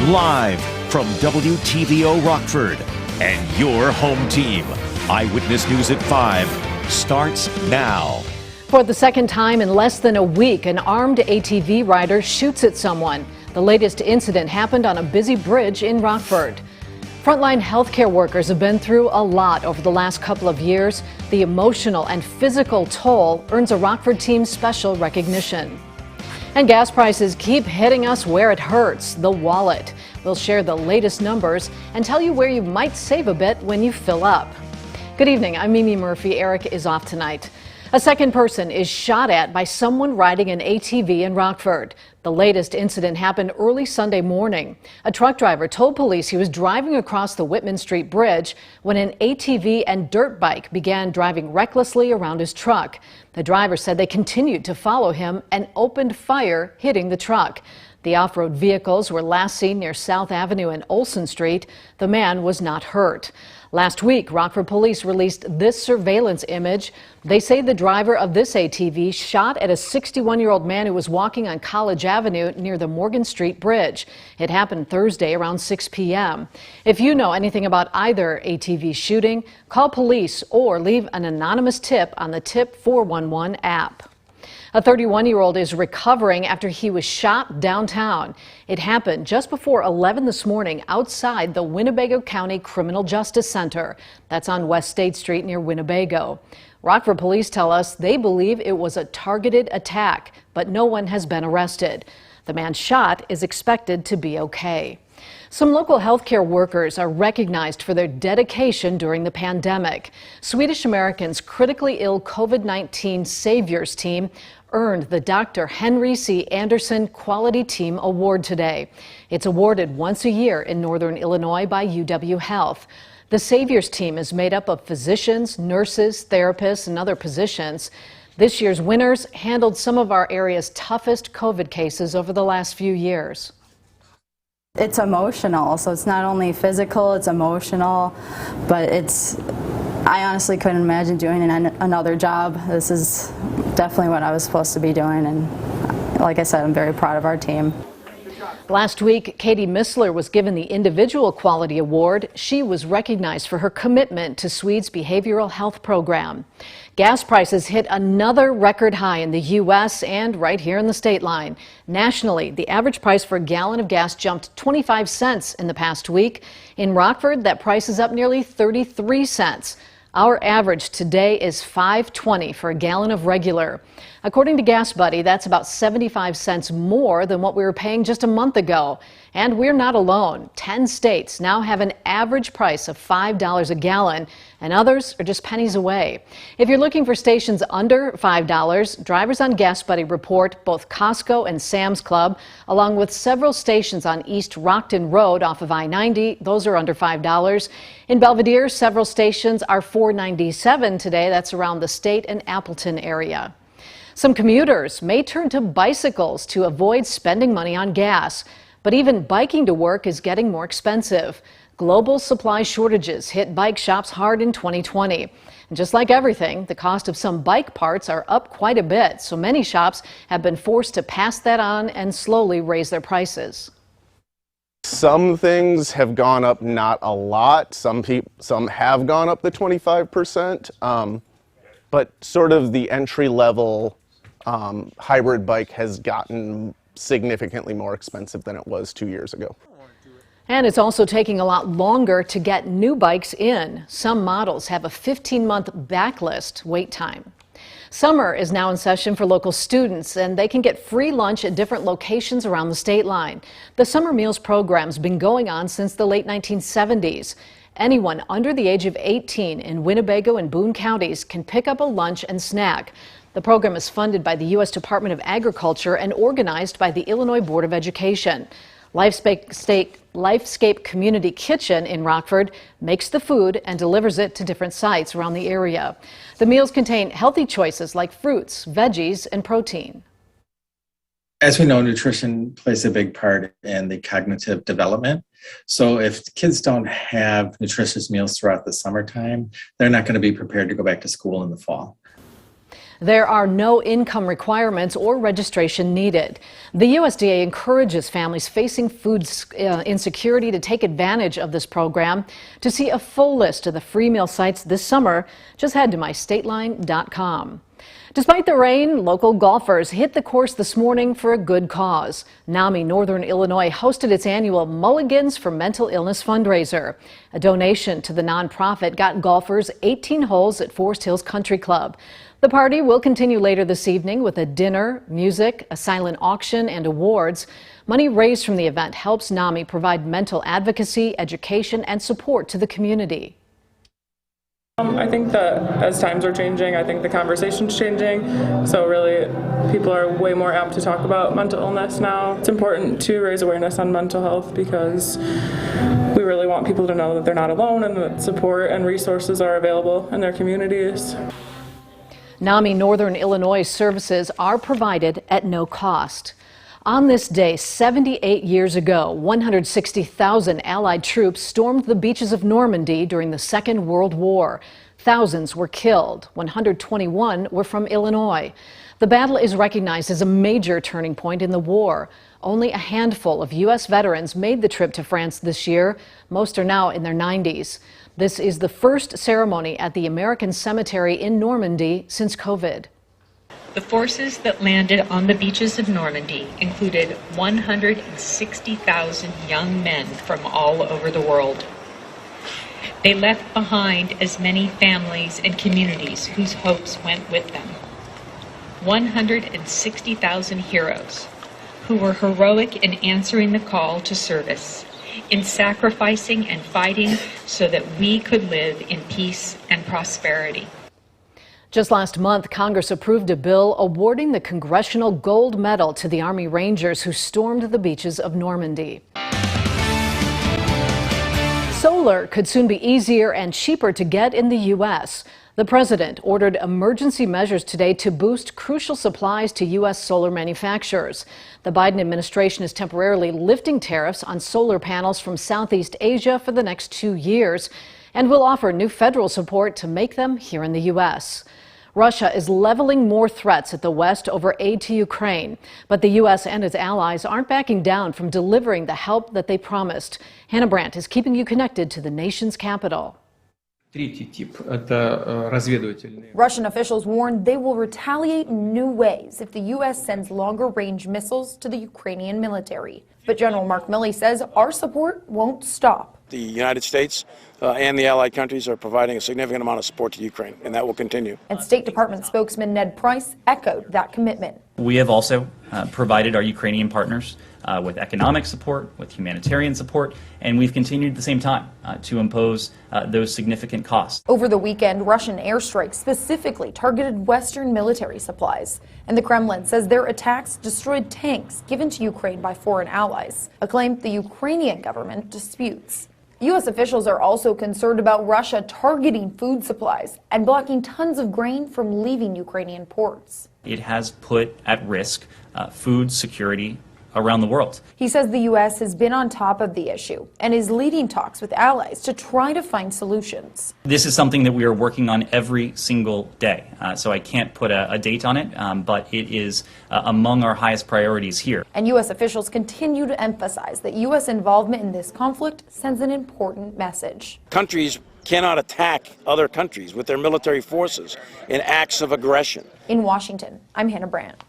Live from WTVO Rockford and your home team. Eyewitness News at 5 starts now. For the second time in less than a week, an armed ATV rider shoots at someone. The latest incident happened on a busy bridge in Rockford. Frontline healthcare workers have been through a lot over the last couple of years. The emotional and physical toll earns a Rockford team special recognition. And gas prices keep hitting us where it hurts, the wallet. We'll share the latest numbers and tell you where you might save a bit when you fill up. Good evening, I'm Mimi Murphy. Eric is off tonight. A second person is shot at by someone riding an ATV in Rockford. The latest incident happened early Sunday morning. A truck driver told police he was driving across the Whitman Street Bridge when an ATV and dirt bike began driving recklessly around his truck. The driver said they continued to follow him and opened fire, hitting the truck. The off-road vehicles were last seen near South Avenue and Olson Street. The man was not hurt. Last week, Rockford police released this surveillance image. They say the driver of this ATV shot at a 61-year-old man who was walking on College Avenue near the Morgan Street Bridge. It happened Thursday around 6 p.m. If you know anything about either ATV shooting, call police or leave an anonymous tip on the Tip 411 app. A 31-year-old is recovering after he was shot downtown. It happened just before 11 this morning outside the Winnebago County Criminal Justice Center. That's on West State Street near Winnebago. Rockford police tell us they believe it was a targeted attack, but no one has been arrested. The man shot is expected to be okay. Some local healthcare workers are recognized for their dedication during the pandemic. Swedish Americans' critically ill COVID-19 Saviors team earned the Dr. Henry C. Anderson Quality Team Award today. It's awarded once a year in Northern Illinois by UW Health. The Saviors team is made up of physicians, nurses, therapists, and other positions. This year's winners handled some of our area's toughest COVID cases over the last few years. It's emotional, so it's not only physical, it's emotional, but I honestly couldn't imagine doing another job. This is definitely what I was supposed to be doing, and like I said, I'm very proud of our team. Last week, Katie Missler was given the Individual Quality Award. She was recognized for her commitment to Swede's behavioral health program. Gas prices hit another record high in the U.S. and right here in the state line. Nationally, the average price for a gallon of gas jumped 25 cents in the past week. In Rockford, that price is up nearly 33 cents. Our average today is $5.20 for a gallon of regular. According to Gas Buddy, that's about 75 cents more than what we were paying just a month ago. And we're not alone. 10 states now have an average price of $5 a gallon, and others are just pennies away. If you're looking for stations under $5, drivers on Gas Buddy report both Costco and Sam's Club, along with several stations on East Rockton Road off of I-90. Those are under $5. In Belvedere, several stations are $4.97 today. That's around the State and Appleton area. Some commuters may turn to bicycles to avoid spending money on gas. But even biking to work is getting more expensive. Global supply shortages hit bike shops hard in 2020. And just like everything, the cost of some bike parts are up quite a bit. So many shops have been forced to pass that on and slowly raise their prices. Some things have gone up, not a lot. Some have gone up the 25%. But sort of the entry level hybrid bike has gotten significantly more expensive than it was 2 years ago. And it's also taking a lot longer to get new bikes in. Some models have a 15-month backlist wait time. Summer is now in session for local students, and they can get free lunch at different locations around the state line. The Summer Meals program's been going on since the late 1970s. Anyone under the age of 18 in Winnebago and Boone counties can pick up a lunch and snack. The program is funded by the U.S. Department of Agriculture and organized by the Illinois Board of Education. Lifescape Community Kitchen in Rockford makes the food and delivers it to different sites around the area. The meals contain healthy choices like fruits, veggies, and protein. As we know, nutrition plays a big part in the cognitive development. So if kids don't have nutritious meals throughout the summertime, they're not going to be prepared to go back to school in the fall. There are no income requirements or registration needed. The USDA encourages families facing food insecurity to take advantage of this program. To see a full list of the free meal sites this summer, just head to mystateline.com. Despite the rain, local golfers hit the course this morning for a good cause. NAMI Northern Illinois hosted its annual Mulligans for Mental Illness fundraiser. A donation to the nonprofit got golfers 18 holes at Forest Hills Country Club. The party will continue later this evening with a dinner, music, a silent auction, and awards. Money raised from the event helps NAMI provide mental advocacy, education, and support to the community. I think that as times are changing, I think the conversation's changing. So really, people are way more apt to talk about mental illness now. It's important to raise awareness on mental health because we really want people to know that they're not alone and that support and resources are available in their communities. NAMI Northern Illinois services are provided at no cost. On this day, 78 years ago, 160,000 Allied troops stormed the beaches of Normandy during the Second World War. Thousands were killed. 121 were from Illinois. The battle is recognized as a major turning point in the war. Only a handful of U.S. veterans made the trip to France this year. Most are now in their 90s. This is the first ceremony at the American Cemetery in Normandy since COVID. The forces that landed on the beaches of Normandy included 160,000 young men from all over the world. They left behind as many families and communities whose hopes went with them. 160,000 heroes who were heroic in answering the call to service, in sacrificing and fighting so that we could live in peace and prosperity. Just last month, Congress approved a bill awarding the Congressional Gold Medal to the Army Rangers who stormed the beaches of Normandy. Solar could soon be easier and cheaper to get in the U.S. The president ordered emergency measures today to boost crucial supplies to U.S. solar manufacturers. The Biden administration is temporarily lifting tariffs on solar panels from Southeast Asia for the next 2 years and will offer new federal support to make them here in the U.S. Russia is leveling more threats at the West over aid to Ukraine, but the U.S. and its allies aren't backing down from delivering the help that they promised. Hannah Brandt is keeping you connected to the nation's capital. Russian officials warned they will retaliate in new ways if the U.S. sends longer-range missiles to the Ukrainian military. But General Mark Milley says our support won't stop. The United States and the allied countries are providing a significant amount of support to Ukraine, and that will continue. And State Department spokesman Ned Price echoed that commitment. We have also provided our Ukrainian partners with economic support, with humanitarian support, and we've continued at the same time to impose those significant costs. Over the weekend, Russian airstrikes specifically targeted Western military supplies, and the Kremlin says their attacks destroyed tanks given to Ukraine by foreign allies, a claim the Ukrainian government disputes. U.S. officials are also concerned about Russia targeting food supplies and blocking tons of grain from leaving Ukrainian ports. It has put at risk food security around the world. He says the U.S. has been on top of the issue and is leading talks with allies to try to find solutions. This is something that we are working on every single day, so I can't put a date on it, but it is among our highest priorities here. And U.S. officials continue to emphasize that U.S. involvement in this conflict sends an important message. Countries cannot attack other countries with their military forces in acts of aggression. In Washington, I'm Hannah Brandt.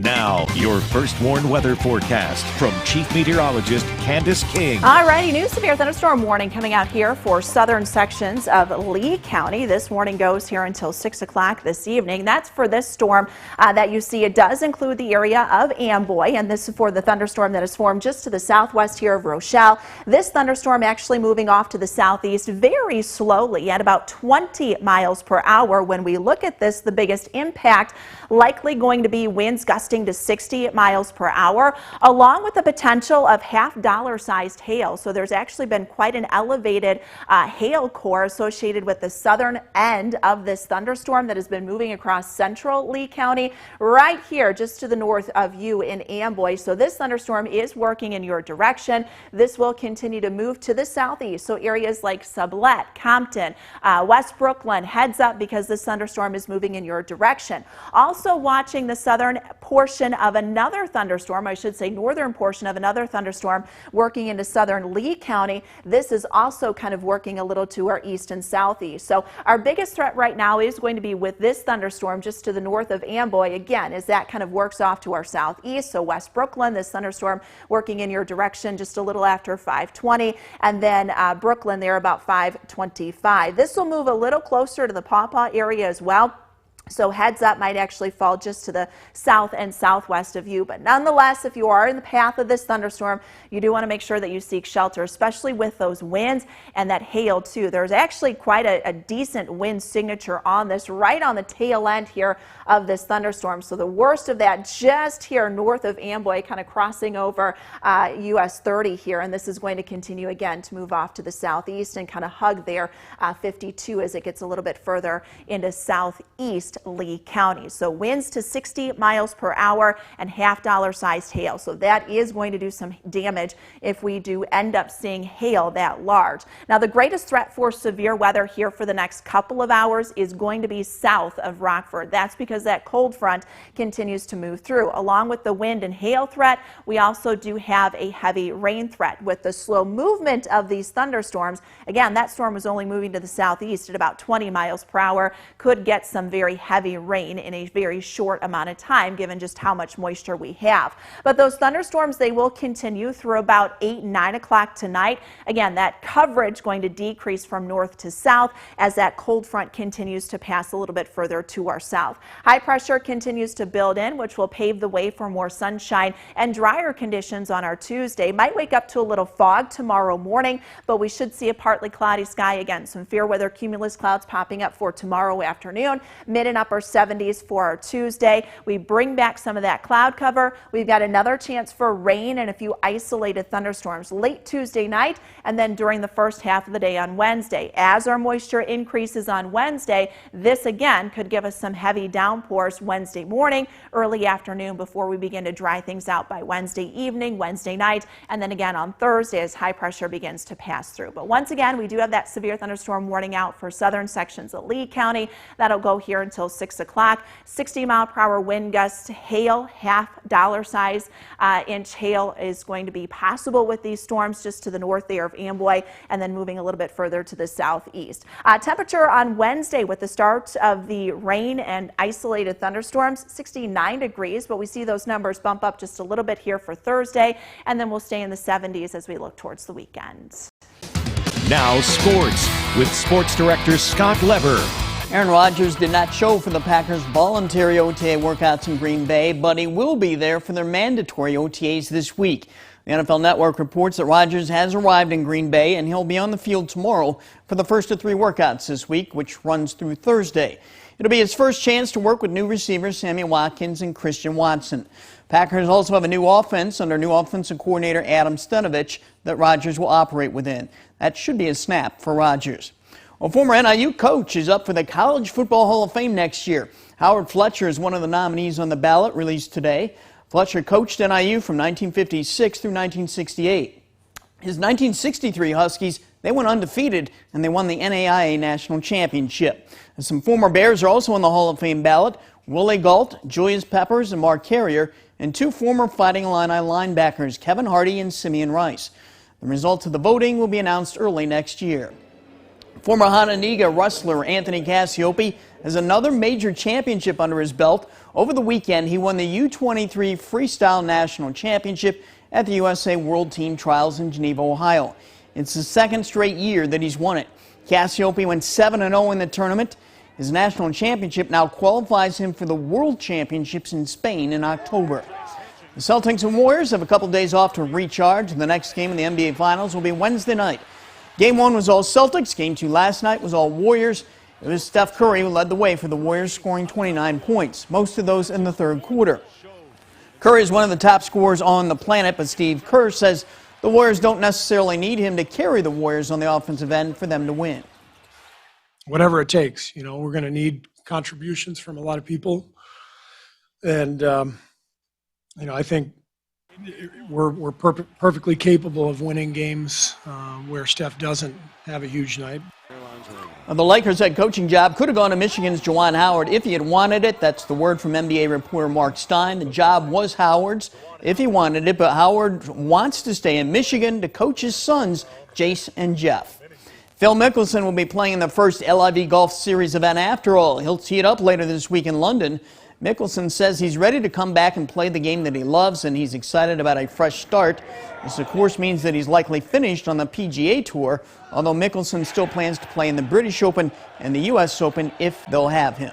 Now, your first warned weather forecast from Chief Meteorologist Candace King. Alrighty, new severe thunderstorm warning coming out here for southern sections of Lee County. This warning goes here until 6 o'clock this evening. That's for this storm that you see. It does include the area of Amboy, and this is for the thunderstorm that is formed just to the southwest here of Rochelle. This thunderstorm actually moving off to the southeast very slowly at about 20 miles per hour. When we look at this, the biggest impact likely going to be winds gusting gusting to 60 miles per hour, along with the potential of half-dollar-sized hail. So there's actually been quite an elevated hail core associated with the southern end of this thunderstorm that has been moving across central Lee County, right here just to the north of you in Amboy. So this thunderstorm is working in your direction. This will continue to move to the southeast. So areas like Sublette, Compton, West Brookland, heads up because this thunderstorm is moving in your direction. Also watching the southern portion of another thunderstorm, I should say northern portion of another thunderstorm working into southern Lee County. This is also kind of working a little to our east and southeast. So our biggest threat right now is going to be with this thunderstorm just to the north of Amboy. Again, as that kind of works off to our southeast. So West Brookland, this thunderstorm working in your direction just a little after 5:20, and then Brookland there about 5:25. This will move a little closer to the Pawpaw area as well. So heads up might actually fall just to the south and southwest of you. But nonetheless, if you are in the path of this thunderstorm, you do want to make sure that you seek shelter, especially with those winds and that hail too. There's actually quite a decent wind signature on this, right on the tail end here of this thunderstorm. So the worst of that just here north of Amboy, kind of crossing over US 30 here. And this is going to continue again to move off to the southeast and kind of hug there 52 as it gets a little bit further into southeast Lee County. So winds to 60 miles per hour and half-dollar-sized hail. So that is going to do some damage if we do end up seeing hail that large. Now, the greatest threat for severe weather here for the next couple of hours is going to be south of Rockford. That's because that cold front continues to move through. Along with the wind and hail threat, we also do have a heavy rain threat. With the slow movement of these thunderstorms, again, that storm was only moving to the southeast at about 20 miles per hour, could get some very heavy rain in a very short amount of time, given just how much moisture we have. But those thunderstorms, they will continue through about 8, 9 o'clock tonight. Again, that coverage going to decrease from north to south as that cold front continues to pass a little bit further to our south. High pressure continues to build in, which will pave the way for more sunshine and drier conditions on our Tuesday. Might wake up to a little fog tomorrow morning, but we should see a partly cloudy sky again. Some fair weather cumulus clouds popping up for tomorrow afternoon. Mid and upper 70s for our Tuesday. We bring back some of that cloud cover. We've got another chance for rain and a few isolated thunderstorms late Tuesday night and then during the first half of the day on Wednesday. As our moisture increases on Wednesday, this again could give us some heavy downpours Wednesday morning, early afternoon before we begin to dry things out by Wednesday evening, Wednesday night, and then again on Thursday as high pressure begins to pass through. But once again, we do have that severe thunderstorm warning out for southern sections of Lee County. That'll go here until 6 o'clock. 60-mile-per-hour wind gusts, hail, half-dollar-size inch hail is going to be possible with these storms just to the north there of Amboy and then moving a little bit further to the southeast. Temperature on Wednesday with the start of the rain and isolated thunderstorms, 69 degrees, but we see those numbers bump up just a little bit here for Thursday, and then we'll stay in the 70s as we look towards the weekend. Now sports with sports director Scott Leber. Aaron Rodgers did not show for the Packers' voluntary OTA workouts in Green Bay, but he will be there for their mandatory OTAs this week. The NFL Network reports that Rodgers has arrived in Green Bay and he'll be on the field tomorrow for the first of 3 workouts this week, which runs through Thursday. It'll be his first chance to work with new receivers Sammy Watkins and Christian Watson. Packers also have a new offense under new offensive coordinator Adam Stenavich that Rodgers will operate within. That should be a snap for Rodgers. A former NIU coach is up for the College Football Hall of Fame next year. Howard Fletcher is one of the nominees on the ballot released today. Fletcher coached NIU from 1956 through 1968. His 1963 Huskies, they went undefeated and they won the NAIA National Championship. Some former Bears are also on the Hall of Fame ballot. Willie Gault, Julius Peppers, and Mark Carrier, and 2 former Fighting Illini linebackers, Kevin Hardy and Simeon Rice. The results of the voting will be announced early next year. Former Hononegah wrestler Anthony Cassiope has another major championship under his belt. Over the weekend, he won the U23 Freestyle National Championship at the USA World Team Trials in Geneva, Ohio. It's the 2nd straight year that he's won it. Cassiope went 7-0 in the tournament. His national championship now qualifies him for the World Championships in Spain in October. The Celtics and Warriors have a couple days off to recharge. The next game in the NBA Finals will be Wednesday night. Game 1 was all Celtics. Game 2 last night was all Warriors. It was Steph Curry who led the way for the Warriors, scoring 29 points, most of those in the 3rd quarter. Curry is one of the top scorers on the planet, but Steve Kerr says the Warriors don't necessarily need him to carry the Warriors on the offensive end for them to win. Whatever it takes, you know, we're going to need contributions from a lot of people. And, you know, I think we're perfectly capable of winning games where Steph doesn't have a huge night. The Lakers' head coaching job could have gone to Michigan's Juwan Howard if he had wanted it. That's the word from NBA reporter Mark Stein. The job was Howard's if he wanted it, but Howard wants to stay in Michigan to coach his sons, Jace and Jeff. Phil Mickelson will be playing in the first LIV Golf Series event after all. He'll tee it up later this week in London. Mickelson says he's ready to come back and play the game that he loves, and he's excited about a fresh start. This, of course, means that he's likely finished on the PGA Tour, although Mickelson still plans to play in the British Open and the U.S. Open if they'll have him.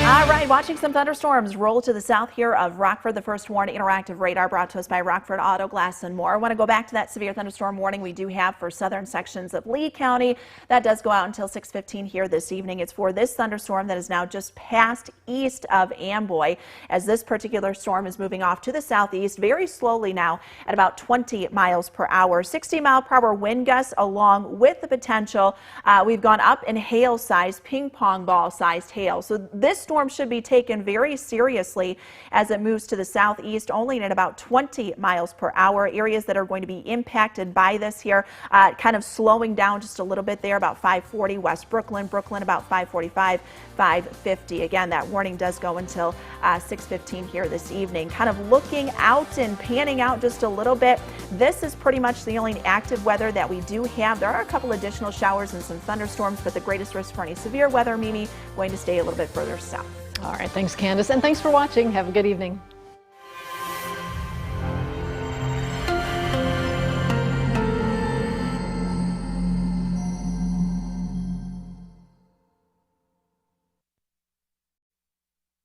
All right, watching some thunderstorms roll to the south here of Rockford. The first warning interactive radar brought to us by Rockford Auto Glass and more. I want to go back to that severe thunderstorm warning we do have for southern sections of Lee County. That does go out until 6:15 here this evening. It's for this thunderstorm that is now just past east of Amboy, as this particular storm is moving off to the southeast very slowly now at about 20 miles per hour. 60-mile-per-hour wind gusts along with the potential. We've gone up in hail size, ping pong ball sized hail. So this storm should be taken very seriously as it moves to the southeast, only at about 20 miles per hour. Areas that are going to be impacted by this here, kind of slowing down just a little bit there, about 540 West Brooklyn, about 545, 550. Again, that warning does go until 6:15 here this evening. Kind of looking out and panning out just a little bit. This is pretty much the only active weather that we do have. There are a couple additional showers and some thunderstorms, but the greatest risk for any severe weather, Mimi, going to stay a little bit further south. All right, thanks, Candace, and thanks for watching. Have a good evening.